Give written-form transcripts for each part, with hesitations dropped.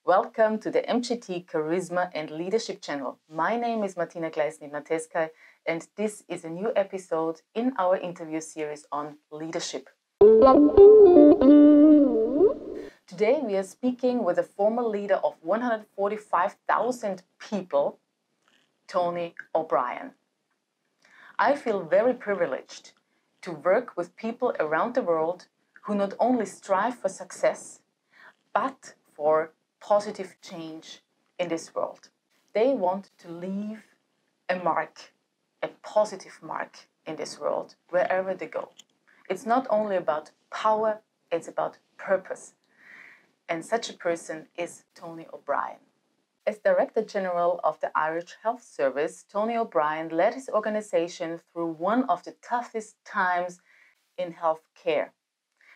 Welcome to the MGT Charisma and Leadership channel. My name is Martina Gleissenebner-Teskey, and this is a new episode in our interview series on leadership. Today we are speaking with a former leader of 145,000 people, Tony O'Brien. I feel very privileged to work with people around the world who not only strive for success, but for positive change in this world. They want to leave a mark, a positive mark in this world, wherever they go. It's not only about power, it's about purpose. And such a person is Tony O'Brien. As Director General of the Irish Health Service, Tony O'Brien led his organization through one of the toughest times in healthcare.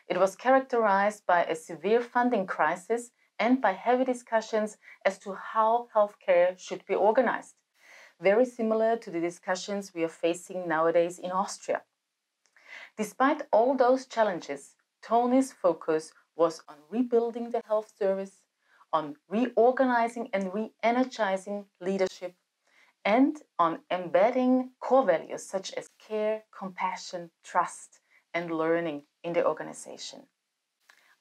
It was characterized by a severe funding crisis and by heavy discussions as to how healthcare should be organized, very similar to the discussions we are facing nowadays in Austria. Despite all those challenges, Tony's focus was on rebuilding the health service, on reorganizing and re-energizing leadership, and on embedding core values such as care, compassion, trust, and learning in the organization.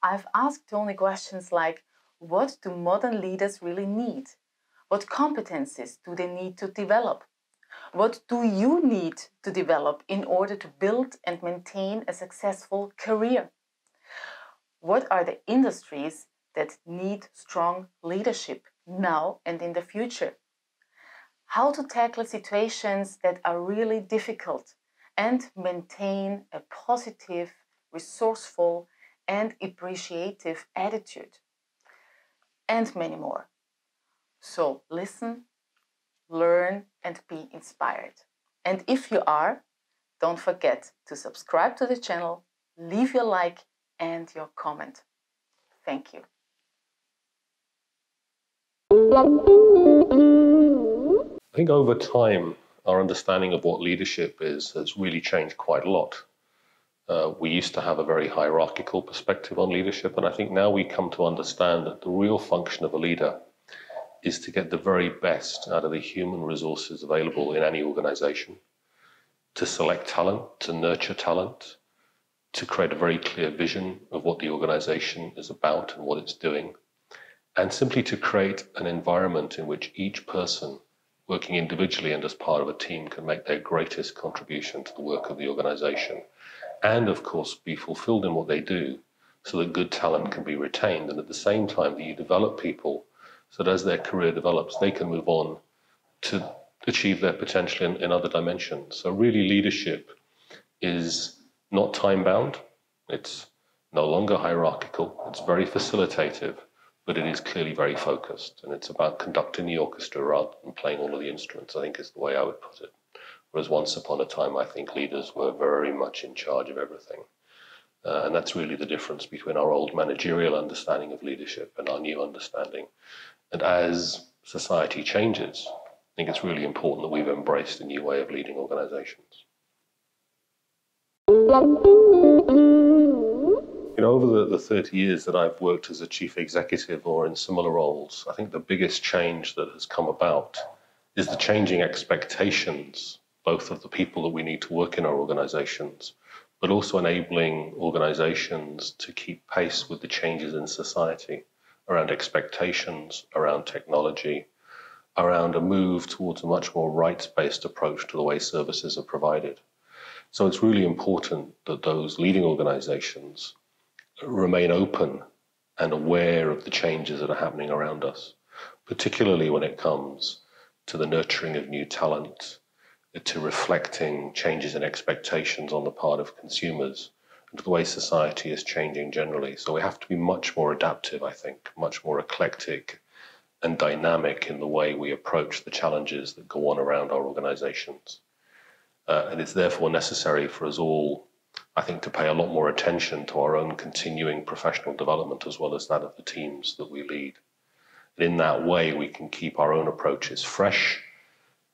I've asked Tony questions like, what do modern leaders really need? What competencies do they need to develop? What do you need to develop in order to build and maintain a successful career? What are the industries that need strong leadership now and in the future? How to tackle situations that are really difficult and maintain a positive, resourceful, and appreciative attitude, and many more. So listen, learn, and be inspired. And if you are, don't forget to subscribe to the channel, leave your like and your comment. Thank you. I think over time, our understanding of what leadership is has really changed quite a lot. We used to have a very hierarchical perspective on leadership, and I think now we come to understand that the real function of a leader is to get the very best out of the human resources available in any organization, to select talent, to nurture talent, to create a very clear vision of what the organization is about and what it's doing, and simply to create an environment in which each person working individually and as part of a team can make their greatest contribution to the work of the organization, and of course be fulfilled in what they do so that good talent can be retained, and at the same time that you develop people so that as their career develops they can move on to achieve their potential in other dimensions. So really leadership is not time-bound, it's no longer hierarchical, it's very facilitative, but it is clearly very focused, and it's about conducting the orchestra rather than playing all of the instruments, I think is the way I would put it. Whereas once upon a time, I think leaders were very much in charge of everything. And that's really the difference between our old managerial understanding of leadership and our new understanding. And as society changes, I think it's really important that we've embraced a new way of leading organizations. Over the 30 years that I've worked as a chief executive or in similar roles, I think the biggest change that has come about is the changing expectations, both of the people that we need to work in our organizations, but also enabling organizations to keep pace with the changes in society around expectations, around technology, around a move towards a much more rights-based approach to the way services are provided. So it's really important that those leading organizations remain open and aware of the changes that are happening around us, particularly when it comes to the nurturing of new talent, to reflecting changes in expectations on the part of consumers, and to the way society is changing generally. So we have to be much more adaptive, I think, much more eclectic and dynamic in the way we approach the challenges that go on around our organizations. And it's therefore necessary for us all, I think, to pay a lot more attention to our own continuing professional development as well as that of the teams that we lead. And in that way, we can keep our own approaches fresh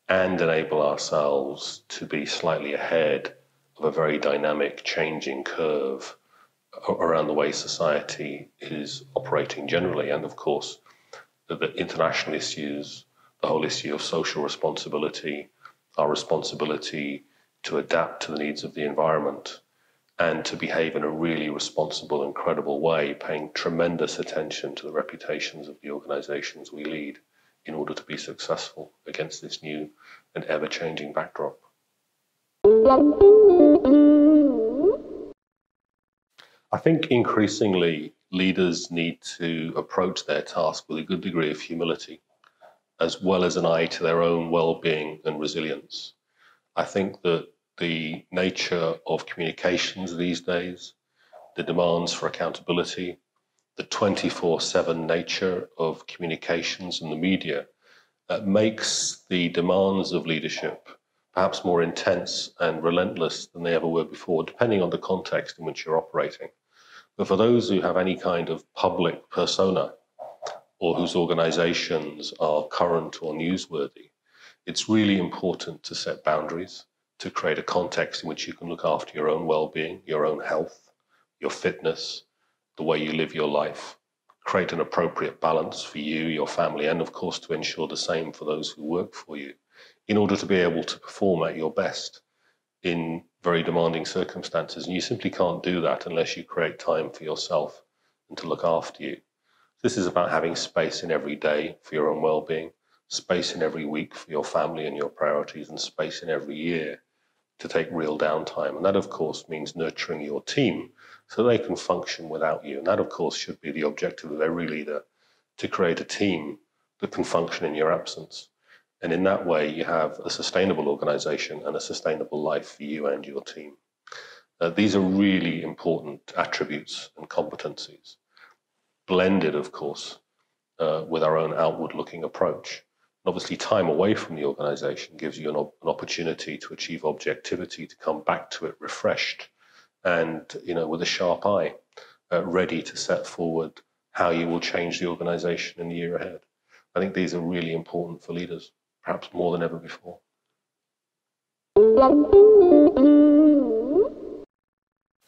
and enable ourselves to be slightly ahead of a very dynamic, changing curve around the way society is operating generally, and of course, the international issues, the whole issue of social responsibility, our responsibility to adapt to the needs of the environment, and to behave in a really responsible and credible way, paying tremendous attention to the reputations of the organizations we lead in order to be successful against this new and ever-changing backdrop. I think increasingly leaders need to approach their task with a good degree of humility, as well as an eye to their own well-being and resilience. I think that the nature of communications these days, the demands for accountability, the 24/7 nature of communications and the media makes the demands of leadership perhaps more intense and relentless than they ever were before, depending on the context in which you're operating. But for those who have any kind of public persona or whose organizations are current or newsworthy, it's really important to set boundaries, to create a context in which you can look after your own well-being, your own health, your fitness, the way you live your life, create an appropriate balance for you, your family, and of course to ensure the same for those who work for you, in order to be able to perform at your best in very demanding circumstances. And you simply can't do that unless you create time for yourself and to look after you. This is about having space in every day for your own well-being, space in every week for your family and your priorities, and space in every year to take real downtime. And that, of course, means nurturing your team so they can function without you. And that, of course, should be the objective of every leader, to create a team that can function in your absence. And in that way, you have a sustainable organization and a sustainable life for you and your team. These are really important attributes and competencies, blended, of course, with our own outward-looking approach. And obviously, time away from the organization gives you an opportunity to achieve objectivity, to come back to it refreshed and, with a sharp eye, ready to set forward how you will change the organization in the year ahead. I think these are really important for leaders, perhaps more than ever before.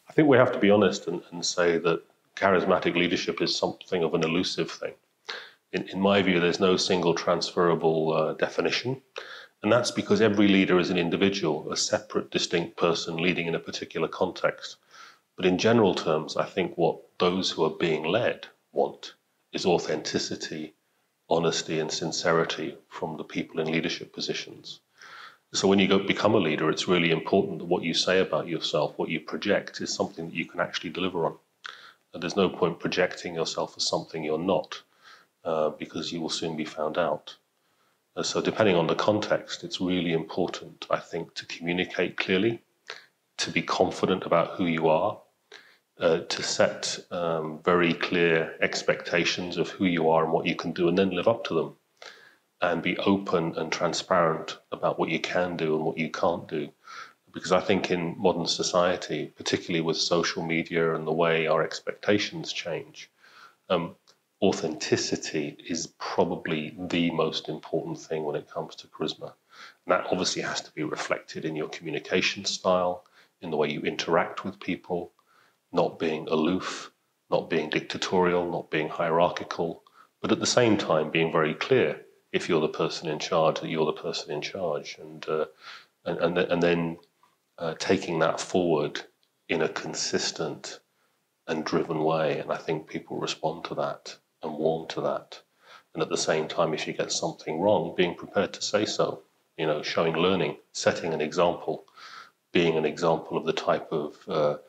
I think we have to be honest and say that charismatic leadership is something of an elusive thing. In my view, there's no single transferable definition, and that's because every leader is an individual, a separate, distinct person leading in a particular context. But in general terms, I think what those who are being led want is authenticity, honesty, and sincerity from the people in leadership positions. So when you become a leader, it's really important that what you say about yourself, what you project, is something that you can actually deliver on. And there's no point projecting yourself as something you're not, because you will soon be found out. So depending on the context, it's really important, I think, to communicate clearly, to be confident about who you are, to set very clear expectations of who you are and what you can do, and then live up to them, and be open and transparent about what you can do and what you can't do. Because I think in modern society, particularly with social media and the way our expectations change, authenticity is probably the most important thing when it comes to charisma. And that obviously has to be reflected in your communication style, in the way you interact with people, not being aloof, not being dictatorial, not being hierarchical, but at the same time being very clear, if you're the person in charge, that you're the person in charge, and then taking that forward in a consistent and driven way. And I think people respond to that and warm to that. And at the same time, if you get something wrong, being prepared to say so, showing learning, setting an example, being an example of the type of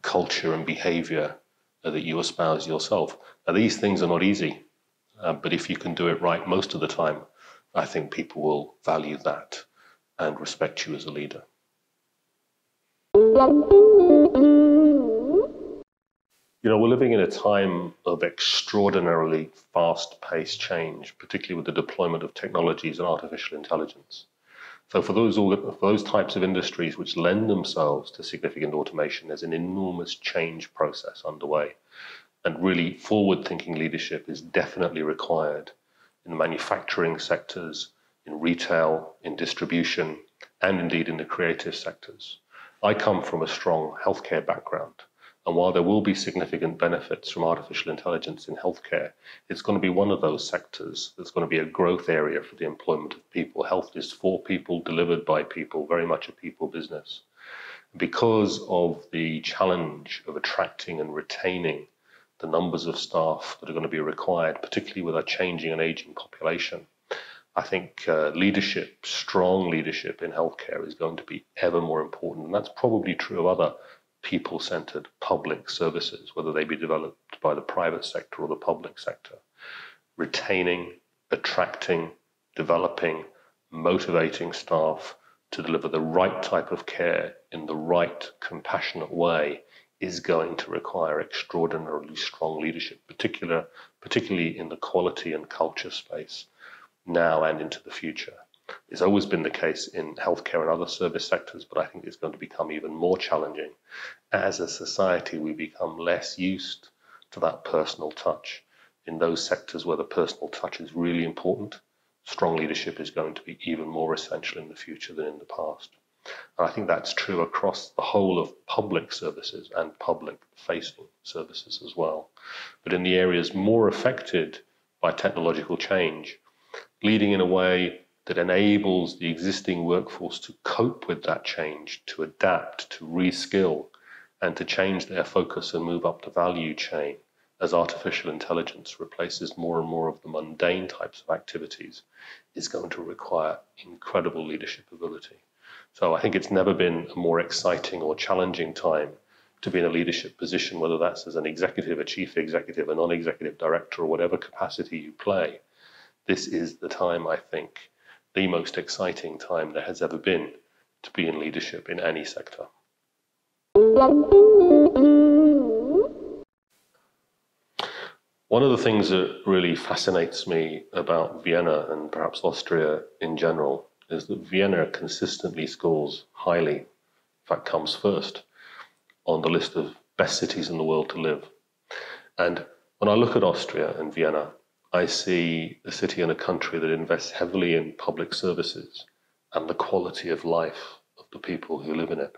culture and behavior that you espouse yourself. Now, these things are not easy, but if you can do it right most of the time, I think people will value that and respect you as a leader. We're living in a time of extraordinarily fast-paced change, particularly with the deployment of technologies and artificial intelligence. So for those types of industries which lend themselves to significant automation, there's an enormous change process underway. And really forward-thinking leadership is definitely required in the manufacturing sectors, in retail, in distribution, and indeed in the creative sectors. I come from a strong healthcare background, And while there will be significant benefits from artificial intelligence in healthcare, it's going to be one of those sectors that's going to be a growth area for the employment of people. Health is for people, delivered by people, very much a people business. Because of the challenge of attracting and retaining the numbers of staff that are going to be required, particularly with our changing and aging population, I think leadership, strong leadership in healthcare is going to be ever more important. And that's probably true of other people-centered public services, whether they be developed by the private sector or the public sector. Retaining, attracting, developing, motivating staff to deliver the right type of care in the right compassionate way is going to require extraordinarily strong leadership, particularly in the quality and culture space now and into the future. It's always been the case in healthcare and other service sectors, but I think it's going to become even more challenging. As a society, we become less used to that personal touch. In those sectors where the personal touch is really important, strong leadership is going to be even more essential in the future than in the past. And I think that's true across the whole of public services and public-facing services as well. But in the areas more affected by technological change, leading in a way that enables the existing workforce to cope with that change, to adapt, to reskill, and to change their focus and move up the value chain as artificial intelligence replaces more and more of the mundane types of activities, is going to require incredible leadership ability. So I think it's never been a more exciting or challenging time to be in a leadership position, whether that's as an executive, a chief executive, a non-executive director, or whatever capacity you play. This is the time, I think, the most exciting time there has ever been to be in leadership in any sector. One of the things that really fascinates me about Vienna and perhaps Austria in general is that Vienna consistently scores highly, in fact comes first on the list of best cities in the world to live. And when I look at Austria and Vienna, I see a city and a country that invests heavily in public services and the quality of life of the people who live in it.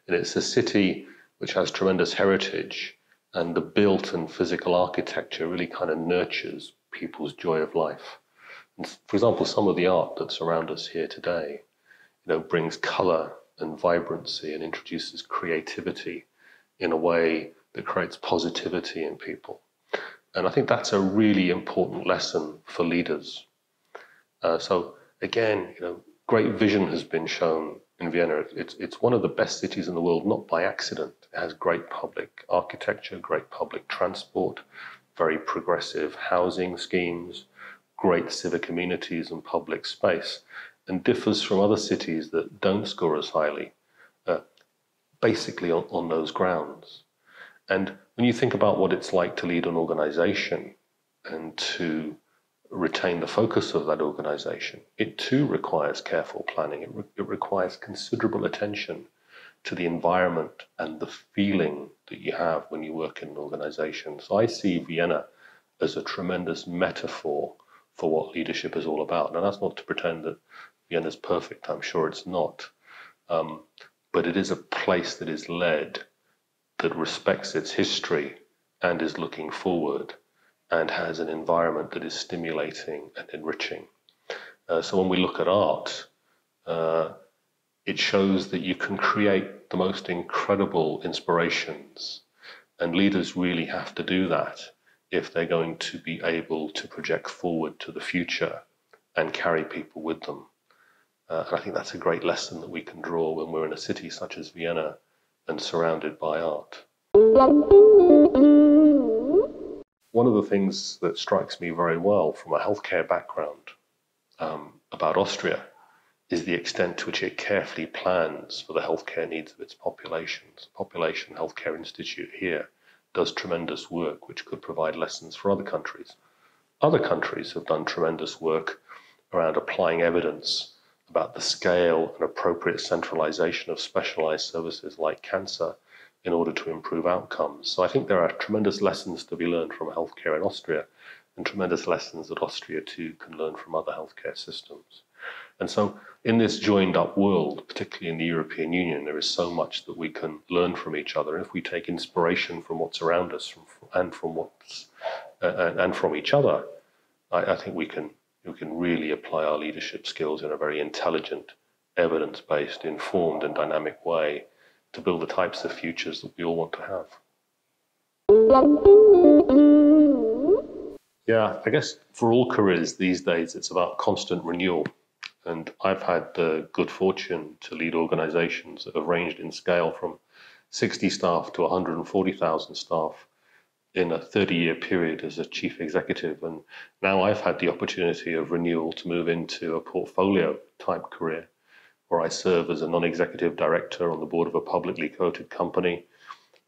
And it's a city which has tremendous heritage, and the built and physical architecture really kind of nurtures people's joy of life. And for example, some of the art that's around us here today, brings color and vibrancy and introduces creativity in a way that creates positivity in people. And I think that's a really important lesson for leaders. So again, great vision has been shown in Vienna. It's one of the best cities in the world, not by accident. It has great public architecture, great public transport, very progressive housing schemes, great civic amenities and public space, and differs from other cities that don't score as highly, basically on those grounds. And when you think about what it's like to lead an organization and to retain the focus of that organization, it too requires careful planning. It requires considerable attention to the environment and the feeling that you have when you work in an organization. So I see Vienna as a tremendous metaphor for what leadership is all about. Now, that's not to pretend that Vienna's perfect. I'm sure it's not. But it is a place that is led, that respects its history and is looking forward, and has an environment that is stimulating and enriching. So when we look at art, it shows that you can create the most incredible inspirations, and leaders really have to do that if they're going to be able to project forward to the future and carry people with them. And I think that's a great lesson that we can draw when we're in a city such as Vienna and surrounded by art. One of the things that strikes me very well from a healthcare background about Austria is the extent to which it carefully plans for the healthcare needs of its populations. Population Healthcare Institute here does tremendous work which could provide lessons for other countries. Other countries have done tremendous work around applying evidence about the scale and appropriate centralization of specialized services like cancer in order to improve outcomes. So I think there are tremendous lessons to be learned from healthcare in Austria, and tremendous lessons that Austria too can learn from other healthcare systems. And so in this joined up world, particularly in the European Union, there is so much that we can learn from each other. And if we take inspiration from what's around us and from each other, I think we can really apply our leadership skills in a very intelligent, evidence-based, informed and dynamic way to build the types of futures that we all want to have. Yeah, I guess for all careers these days, it's about constant renewal. And I've had the good fortune to lead organizations that have ranged in scale from 60 staff to 140,000 staff in a 30-year period as a chief executive. And now I've had the opportunity of renewal to move into a portfolio type career where I serve as a non-executive director on the board of a publicly quoted company.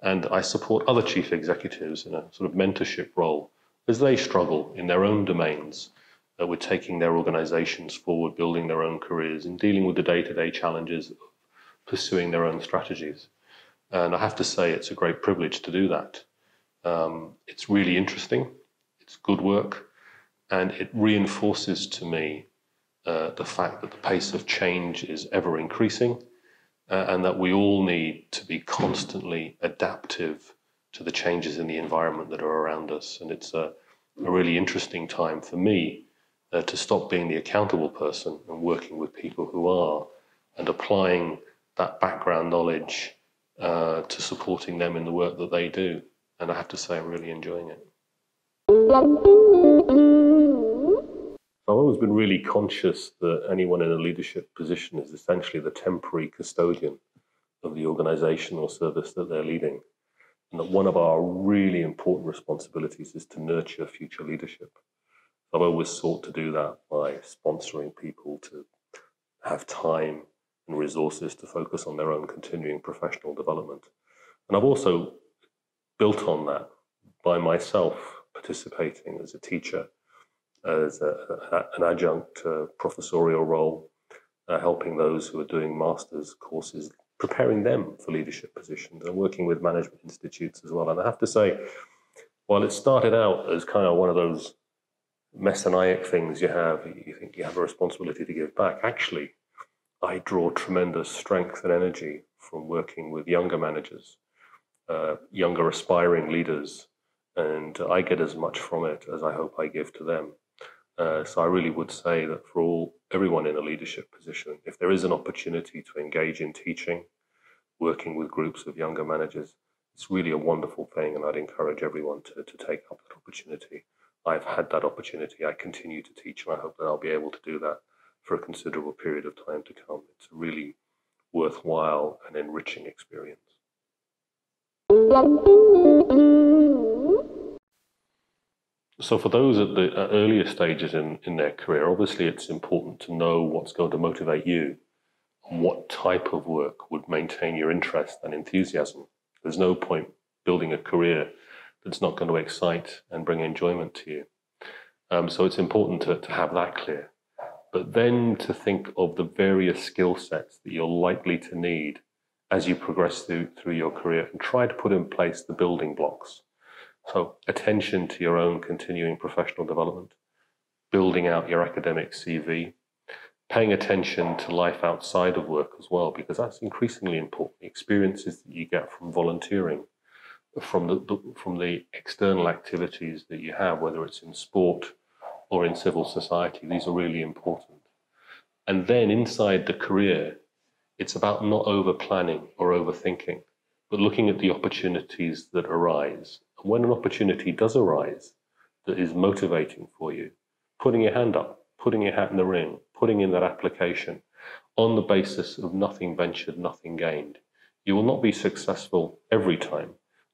And I support other chief executives in a sort of mentorship role as they struggle in their own domains with taking their organizations forward, building their own careers, and dealing with the day-to-day challenges of pursuing their own strategies. And I have to say, it's a great privilege to do that. It's really interesting, it's good work, and it reinforces to me the fact that the pace of change is ever increasing, and that we all need to be constantly adaptive to the changes in the environment that are around us. And it's a really interesting time for me to stop being the accountable person and working with people who are, and applying that background knowledge to supporting them in the work that they do. And I have to say, I'm really enjoying it. I've always been really conscious that anyone in a leadership position is essentially the temporary custodian of the organization or service that they're leading. And that one of our really important responsibilities is to nurture future leadership. I've always sought to do that by sponsoring people to have time and resources to focus on their own continuing professional development. And I've also built on that by myself participating as a teacher, as an adjunct professorial role, helping those who are doing master's courses, preparing them for leadership positions, and working with management institutes as well. And I have to say, while it started out as kind of one of those messianic things you think you have a responsibility to give back, actually, I draw tremendous strength and energy from working with younger managers, younger aspiring leaders, and I get as much from it as I hope I give to them. So I really would say that for everyone in a leadership position, if there is an opportunity to engage in teaching, working with groups of younger managers, it's really a wonderful thing, and I'd encourage everyone to take up that opportunity. I've had that opportunity. I continue to teach, and I hope that I'll be able to do that for a considerable period of time to come. It's a really worthwhile and enriching experience. So for those at the earlier stages in their career, obviously it's important to know what's going to motivate you and what type of work would maintain your interest and enthusiasm. There's no point building a career that's not going to excite and bring enjoyment to you. So it's important to have that clear. But then to think of the various skill sets that you're likely to need as you progress through your career, and try to put in place the building blocks. So attention to your own continuing professional development, building out your academic CV, paying attention to life outside of work as well, because that's increasingly important. The experiences that you get from volunteering, from the external activities that you have, whether it's in sport or in civil society, these are really important. And then inside the career, it's about not over-planning or overthinking, but looking at the opportunities that arise. And when an opportunity does arise that is motivating for you, putting your hand up, putting your hat in the ring, putting in that application on the basis of nothing ventured, nothing gained. You will not be successful every time,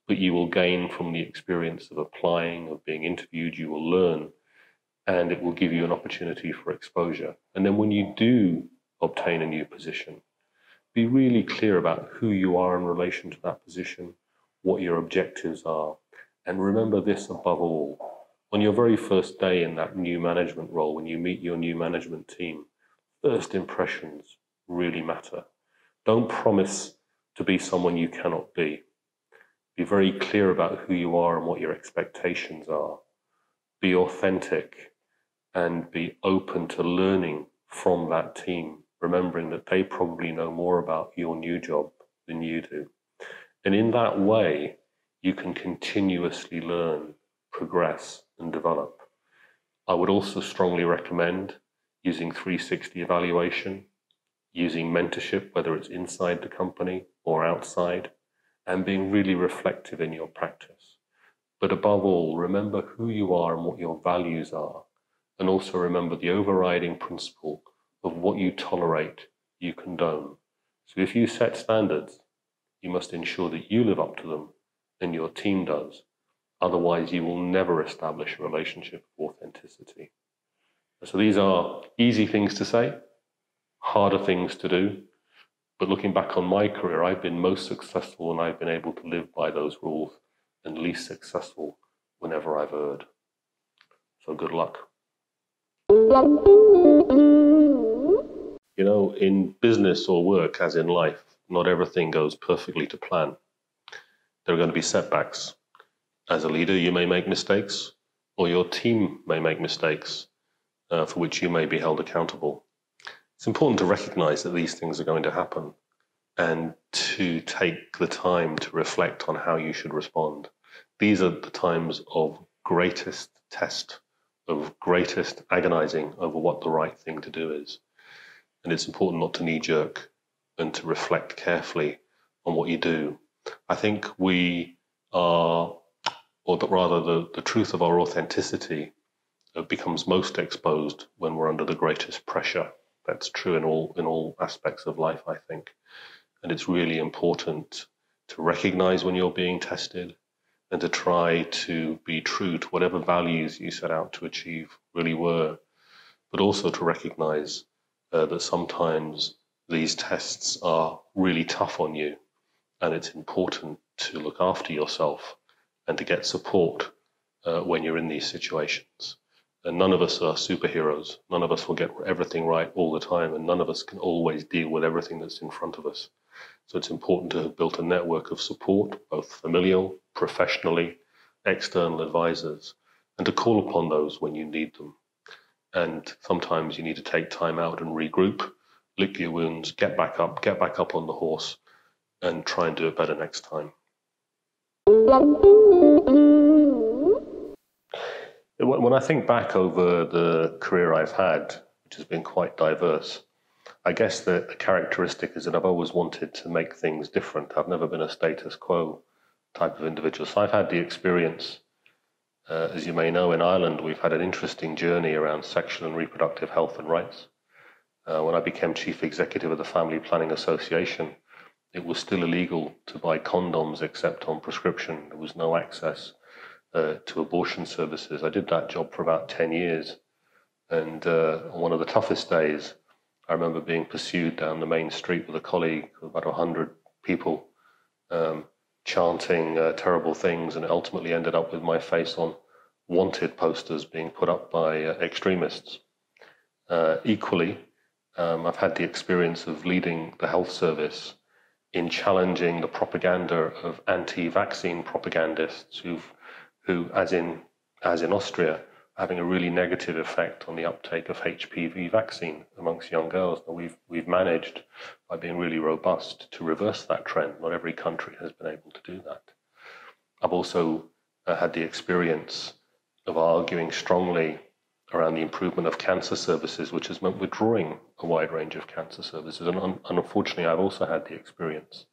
but you will gain from the experience of applying, of being interviewed. You will learn, and it will give you an opportunity for exposure. And then when you do obtain a new position, be really clear about who you are in relation to that position, what your objectives are. And remember this above all, on your very first day in that new management role, when you meet your new management team, first impressions really matter. Don't promise to be someone you cannot be. Be very clear about who you are and what your expectations are. Be authentic and be open to learning from that team, remembering that they probably know more about your new job than you do. And in that way, you can continuously learn, progress, and develop. I would also strongly recommend using 360 evaluation, using mentorship, whether it's inside the company or outside, and being really reflective in your practice. But above all, remember who you are and what your values are, and also remember the overriding principle of what you tolerate, you condone. So if you set standards, you must ensure that you live up to them and your team does. Otherwise, you will never establish a relationship of authenticity. So these are easy things to say, harder things to do. But looking back on my career, I've been most successful when I've been able to live by those rules, and least successful whenever I've erred. So good luck. You know, in business or work, as in life, not everything goes perfectly to plan. There are going to be setbacks. As a leader, you may make mistakes, or your team may make mistakes for which you may be held accountable. It's important to recognize that these things are going to happen and to take the time to reflect on how you should respond. These are the times of greatest test, of greatest agonizing over what the right thing to do is. And it's important not to knee-jerk and to reflect carefully on what you do. I think we are, or rather the truth of our authenticity becomes most exposed when we're under the greatest pressure. That's true in all aspects of life, I think. And it's really important to recognize when you're being tested and to try to be true to whatever values you set out to achieve really were, but also to recognize that sometimes these tests are really tough on you, and it's important to look after yourself and to get support when you're in these situations. And none of us are superheroes. None of us will get everything right all the time, and none of us can always deal with everything that's in front of us. So it's important to have built a network of support, both familial, professionally, external advisors, and to call upon those when you need them. And sometimes you need to take time out and regroup, lick your wounds, get back up on the horse, and try and do it better next time. When I think back over the career I've had, which has been quite diverse, I guess the characteristic is that I've always wanted to make things different. I've never been a status quo type of individual. So I've had the experience, as you may know, in Ireland, we've had an interesting journey around sexual and reproductive health and rights. When I became chief executive of the Family Planning Association, it was still illegal to buy condoms except on prescription. There was no access to abortion services. I did that job for about 10 years. And on one of the toughest days, I remember being pursued down the main street with a colleague of about 100 people, chanting terrible things, and it ultimately ended up with my face on wanted posters being put up by extremists. Equally, I've had the experience of leading the health service in challenging the propaganda of anti-vaccine propagandists who, as in Austria, having a really negative effect on the uptake of HPV vaccine amongst young girls. And we've managed, by being really robust, to reverse that trend. Not every country has been able to do that. I've also had the experience of arguing strongly around the improvement of cancer services, which has meant withdrawing a wide range of cancer services. And unfortunately, I've also had the experience,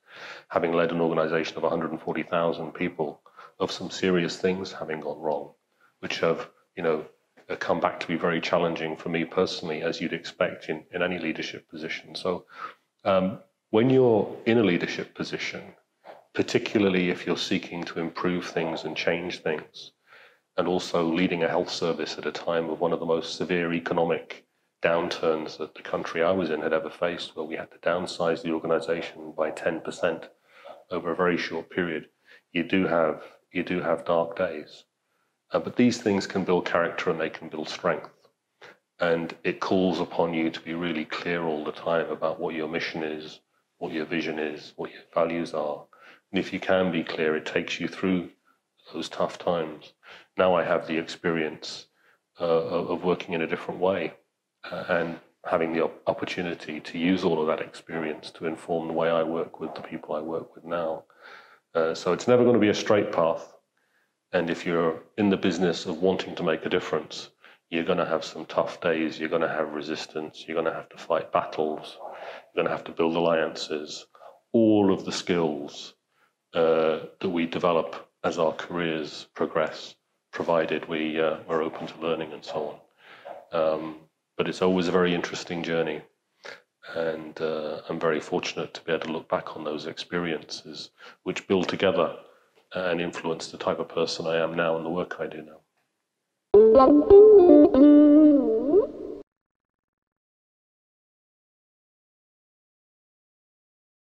having led an organization of 140,000 people, of some serious things having gone wrong, which have come back to be very challenging for me personally, as you'd expect in any leadership position. So when you're in a leadership position, particularly if you're seeking to improve things and change things, and also leading a health service at a time of one of the most severe economic downturns that the country I was in had ever faced, where we had to downsize the organization by 10% over a very short period, you do have dark days. But these things can build character and they can build strength. And it calls upon you to be really clear all the time about what your mission is, what your vision is, what your values are. And if you can be clear, it takes you through those tough times. Now I have the experience of working in a different way and having the opportunity to use all of that experience to inform the way I work with the people I work with now. So it's never going to be a straight path. And if you're in the business of wanting to make a difference, you're going to have some tough days, you're going to have resistance, you're going to have to fight battles, you're going to have to build alliances, all of the skills that we develop as our careers progress, provided we're open to learning and so on. But it's always a very interesting journey. And I'm very fortunate to be able to look back on those experiences, which build together and influence the type of person I am now and the work I do now.